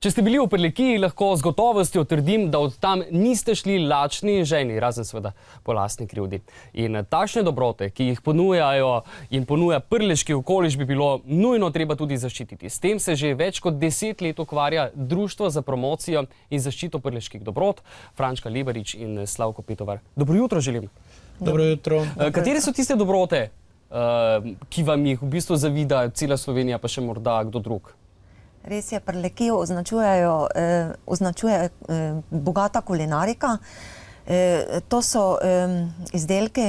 Če ste bili v Prlekiji, lahko z gotovostjo trdim, da od tam niste šli lačni ženi, razen seveda po lastni krivdi. In takšne dobrote, ki jih ponujajo in ponuja prleški okoliš, bi bilo nujno treba tudi zaščititi. S tem se že več kot 10 let ukvarja Društvo za promocijo in zaščito prleških dobrot, Frančka Lebarič in Slavko Petovar. Dobro jutro želim. Dobro jutro. Katere so tiste dobrote, ki vam jih v bistvu zavida cela Slovenija, pa še morda kdo drug? Res je, Prlekijo označuje bogata kulinarika. To so izdelki,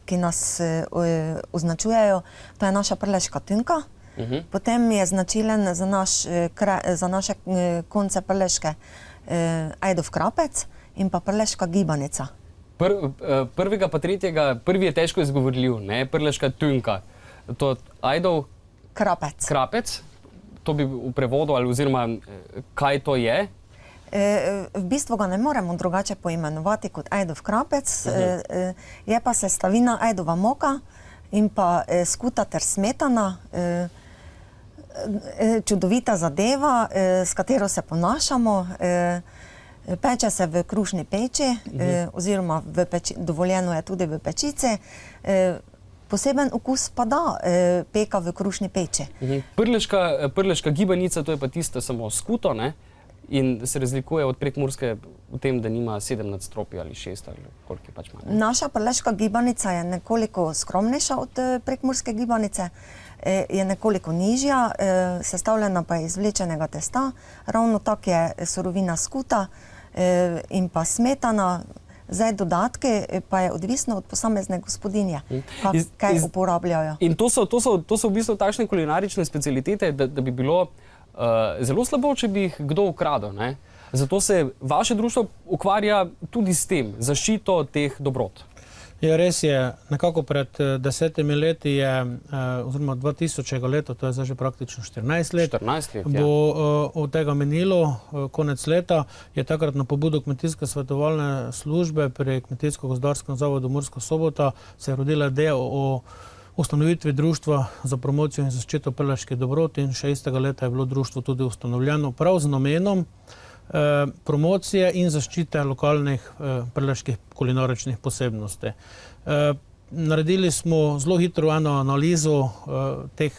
ki nas označujejo. To je naša prleška tynka. Potem je značilen za naše konce prleške ajdov krapec in pa prleška gibanica. Prvega pa tretjega, prvi je težko izgovorljiv, ne? Prleška tynka. To ajdov krapec. To bi v prevodu, ali oziroma kaj to je? V bistvu ga ne moremo drugače poimenovati kot ajdov krapec. Je pa sestavina ajdova moka in pa skuta ter smetana. Čudovita zadeva, s katero se ponašamo. Peče se v krušni peči, oziroma dovoljeno je tudi v pečici. Poseben okus pa da peka v krušni peči. Prleška gibanica, to je pa tista samo skuto, ne? In se razlikuje od prekmurske v tem, da nima 7 nadstropij ali 6 ali koliko pač ima. Naša prleška gibanica je nekoliko skromnejša od prekmurske gibanice, je nekoliko nižja, sestavljena pa je iz vlečenega testa, ravno tak je surovina skuta in pa smetana. Zdaj dodatke pa je odvisno od posamezne gospodinje, kaj uporabljajo. In to so v bistvu takšne kulinarične specialitete, da bi bilo zelo slabo, če bi jih kdo ukradel, ne? Zato se vaše društvo ukvarja tudi s tem, zaščito teh dobrot. Ja, res je. Nekako pred 10 leti je, oziroma 2000 leta, to je zdaj že praktično 14 let, bo od tega menilo, konec leta, je takrat na pobudo Kmetijske svetovalne službe pri Kmetijsko-gozdarskem zavodu Murska Sobota se je rodila ideja o ustanovitvi Društva za promocijo in zaščito prleških dobrot in še istega leta je bilo društvo tudi ustanovljeno prav z namenom promocije in zaščite lokalnih prleških kulinaričnih posebnosti. Naredili smo zelo hitro eno analizo teh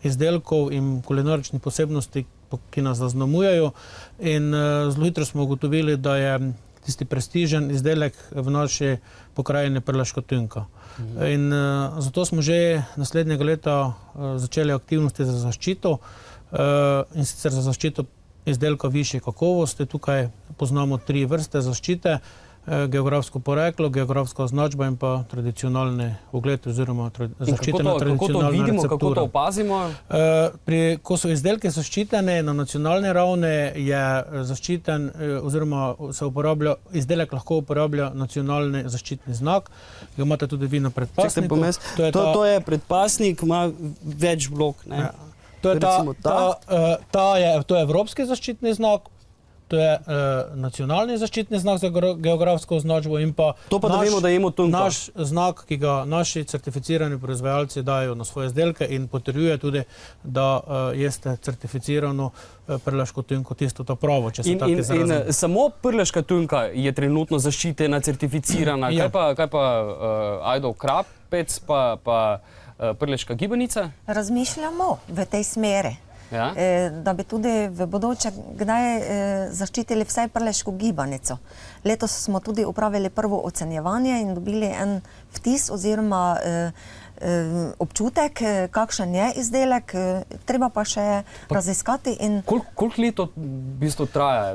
izdelkov in kulinaričnih posebnosti, ki nas zaznamujejo, in zelo hitro smo ugotovili, da je tisti prestižen izdelek v naši pokrajini prleška tynka. In zato smo že naslednjega leta začeli aktivnosti za zaščito, in sicer za zaščito izdelka višje kakovosti. Tukaj poznamo 3 vrste zaščite: geografsko poreklo, geografska označba in pa tradicionalni ugled oziroma zaščitena tradicionalna receptura. Kako to opazimo? Ko so izdelki zaščiteni na nacionalni ravni, je zaščiten oziroma se uporablja, izdelek lahko uporablja nacionalni zaščitni znak. Ga imate tudi vi na predpasniku. To je predpasnik, ima več vlog, ne? To je evropski zaščitni znak, to je nacionalni zaščitni znak za geografsko označbo in pa naš znak, ki ga naši certificirani proizvajalci dajo na svoje izdelke in potrjuje tudi, da jeste certificirano prleško tynko, tisto ta pravo, če se tako izrazim. In samo prleška tynka je trenutno zaščitena, certificirana. Kaj pa ajdov krapec pa prleška gibanica? Razmišljamo v tej smeri, da bi tudi v bodoče kdaj zaščitili vsaj prleško gibanico. Letos smo tudi upravili prvo ocenjevanje in dobili en vtis oziroma občutek, kakšen je izdelek, treba pa še raziskati. Koliko let to v bistvu traja?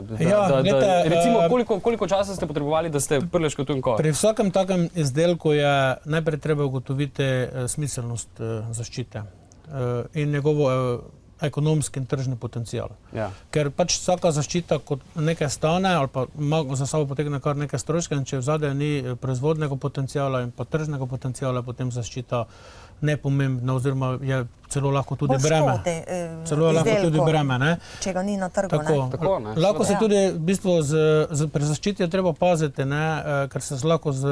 Recimo, koliko časa ste potrebovali, da ste prleško tynko? Pri vsakem takem izdelku je najprej treba ugotoviti smiselnost zaščite in njegovo ekonomski in tržni potencial. Ker pač vsaka zaščita kot nekaj stane ali pa za sabo potegne kar nekaj stroška, in če vzadej ni proizvodnega potenciala in pa tržnega potenciala, potem zaščita nepomembna oziroma je celo lahko tudi breme. Če ga ni na trgu. Lahko se tudi v bistvu pri zaščiti je treba paziti, ker se lahko z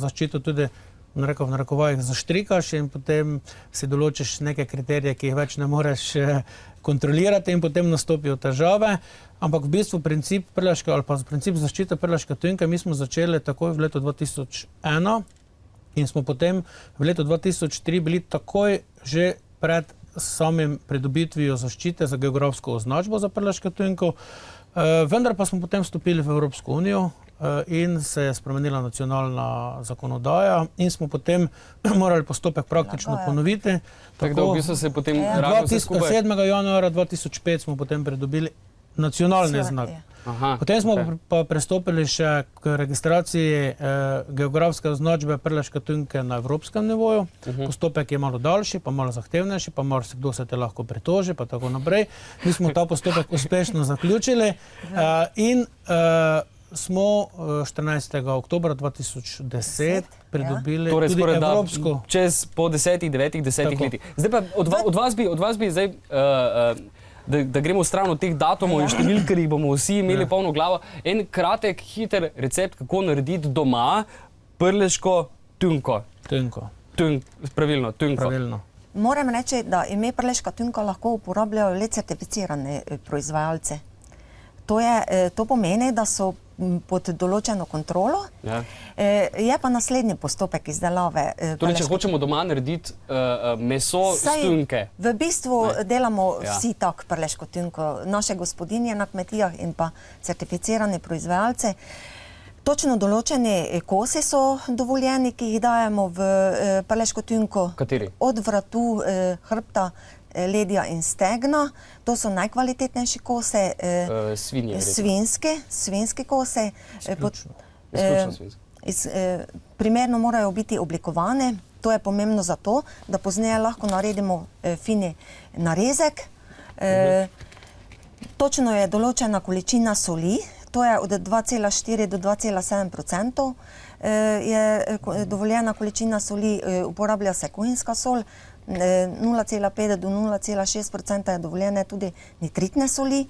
zaščito tudi v narekovajih zaštrikaš in potem si določiš neke kriterije, ki jih več ne moreš kontrolirati in potem nastopijo težave. Ampak v bistvu princip zaščite prleške tujinke mi smo začeli takoj v letu 2001 in smo potem v letu 2003 bili takoj že pred samim pridobitvijo zaščite za geografsko označbo za prleško tujinko. Vendar pa smo potem vstopili v Evropsko unijo in se je spremenila nacionalna zakonodaja in smo potem morali postopek praktično ponoviti. Tako da v bistvu se je potem rabilo vse skupaj. 7. januarja 2005 smo potem pridobili nacionalni znak. Potem smo pa pristopili še k registraciji geografske označbe prleške tujinke na evropskem nivoju. Postopek je malo daljši, pa malo zahtevnejši, pa marsikdo se te lahko pritoži, pa tako naprej. Mi smo ta postopek uspešno zaključili in smo 14. oktobra 2010 pridobili torej, tudi evropsko. Čez po 10 letih. Zdaj pa od vas bi zdaj, da gremo v stran od teh datumov in številk, ker jih bomo vsi imeli polno glavo. En kratek, hiter recept, kako narediti doma prleško tujinko. Pravilno, tujinko. Moram reči, da ime prleška tujinka lahko uporabljajo le certificirane proizvajalce. To pomeni, da so pod določeno kontrolo. Je pa naslednji postopek izdelave. Torej, če hočemo doma narediti meso z tujinke. V bistvu delamo vsi tak prleško tujinko. Naše gospodinje na kmetijah in pa certificirani proizvajalci. Točno določeni kosi so dovoljeni, ki jih dajemo v prleško tujinko. Kateri? Od vratu, hrbta, ledja in stegna. To so najkvalitetnejši kose. Svinjske kose. Izključno svinjske. Primerno morajo biti oblikovane. To je pomembno zato, da pozneje lahko naredimo fini narezek. Točno je določena količina soli. To je od 2,4 do 2,7%. Je dovoljena količina soli, uporablja se kuhinjska sol. 0,5 do 0,6% je dovoljene tudi nitritne soli.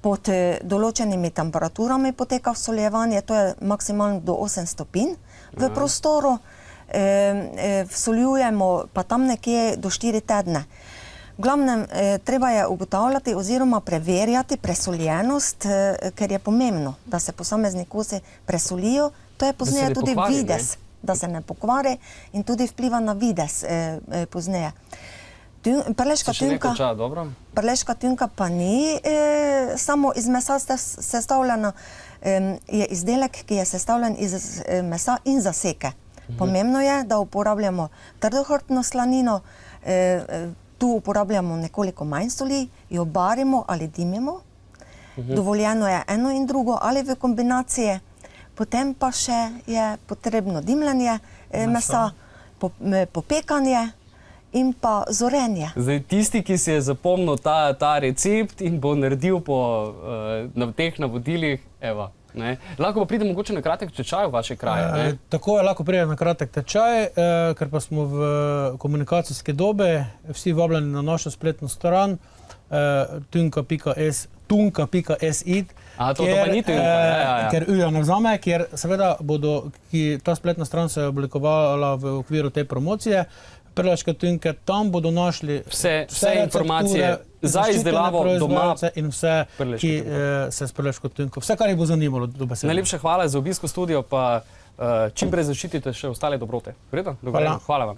Pod določenimi temperaturami poteka vsoljevanje, to je maksimalno do 8 stopinj v prostoru. Vsoljujemo pa tam nekje do 4 tedne. V glavnem, treba je ugotavljati oziroma preverjati presoljenost, ker je pomembno, da se posamezni kosi presolijo. To je pozneje tudi videz, da se ne pokvari in tudi vpliva na videz pozneje. Prleška tujinka pa ni samo iz mesa sestavljena, je izdelek, ki je sestavljen iz mesa in zaseke. Pomembno je, da uporabljamo trdohrbtno slanino, tu uporabljamo nekoliko manj soli, jo barimo ali dimimo. Dovoljeno je eno in drugo ali v kombinaciji. Potem pa še je potrebno dimljenje mesa, popekanje in pa zorenje. Zdaj, tisti, ki si je zapomnil ta recept in bo naredil na teh navodilih, evo, ne? Lahko pa pride mogoče na kratek tečaj v vaše kraje. Tako je, lahko pride na kratek tečaj, ker pa smo v komunikacijske dobe, vsi vabljeni na našo spletno stran tunka.si, ker uja ne vzame, ker seveda ta spletna stran se je oblikovala v okviru te promocije prleške tujinke, tam bodo našli vse informacije za izdelavo doma in vse, ki se s prleško tujinko, vse, kar jih bo zanimalo. Najlepša hvala za obisk v studio, pa čim prej zaščitite še ostale dobrote. Hvala vam.